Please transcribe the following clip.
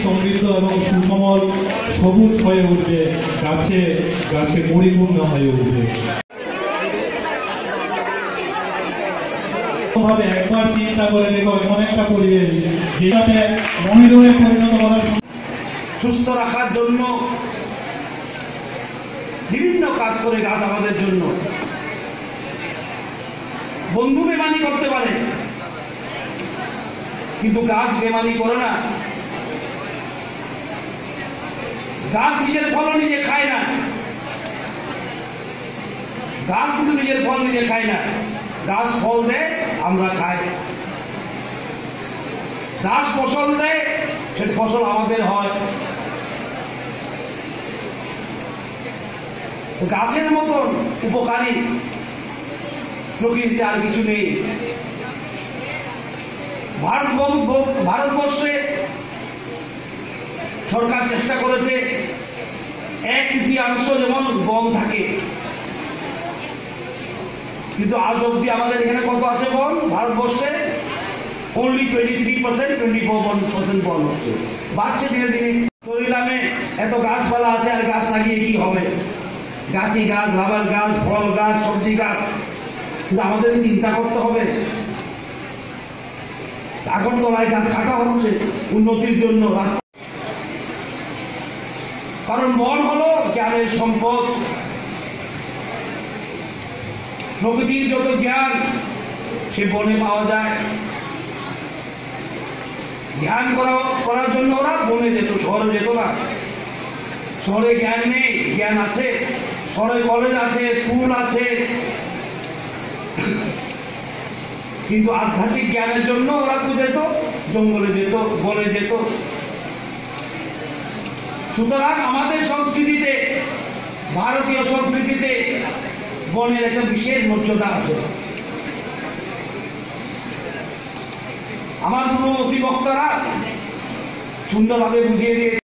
সমৃদ্ধ এবং সুকমল সবুজ হয়ে উঠবে, গাছে গাছে পরিপূর্ণ হয়ে উঠবে। একবার চিন্তা করে দেখো এমন একটা পরিবেশ যেটাতে মনিরূপে পরিণত করার, সুস্থ রাখার জন্য বিভিন্ন কাজ করে গাছ আমাদের জন্য। বন্ধু বেমানি করতে পারে, কিন্তু গাছ বেমানি করে না। গাছ নিজের ফল নিজে খায় না, গাছ কিন্তু নিজের ফল নিজে খায় না, গাছ ফল দেয় আমরা খাই। গাছ ফসল দেয়, সে ফসল আমাদের হয়। গাছের মতন উপকারী প্রকৃতিতে আর কিছু নেই। ভারতবর্ষে সরকার চেষ্টা করেছে 1/3 যেমন বন থাকে, কিন্তু আজ অব্দি আমাদের এখানে কত আছে বন ভারতবর্ষে? only 23%, 24% বন হচ্ছে, বাড়ছে ধীরে ধীরে। শরীরামে এত গাছপালা আছে, আর গাছ লাগিয়ে কি হবে? গাছি গাছ, রাবার গাছ, ফল গাছ, সবজি গাছ, কিন্তু আমাদের চিন্তা করতে হবে। এখন তো গাছ কাটা হচ্ছে উন্নতির জন্য রাস্তা, কারণ বন হলো জ্ঞানের সম্পদ। প্রকৃতির যত জ্ঞান সে বনে পাওয়া যায়। জ্ঞান করার জন্য ওরা বনে যেত, শহরে যেত না। শহরে জ্ঞান নেই, জ্ঞান আছে। শহরে কলেজ আছে, স্কুল আছে, কিন্তু আধ্যাত্মিক জ্ঞানের জন্য ওরা যেত জঙ্গলে, যেত বনে যেত। সুতরাং আমাদের সংস্কৃতিতে, ভারতীয় সংস্কৃতিতে বনের একটা বিশেষ মর্যাদা আছে। আমার পূর্ববর্তী বক্তারা সুন্দরভাবে বুঝিয়ে দিয়েছে।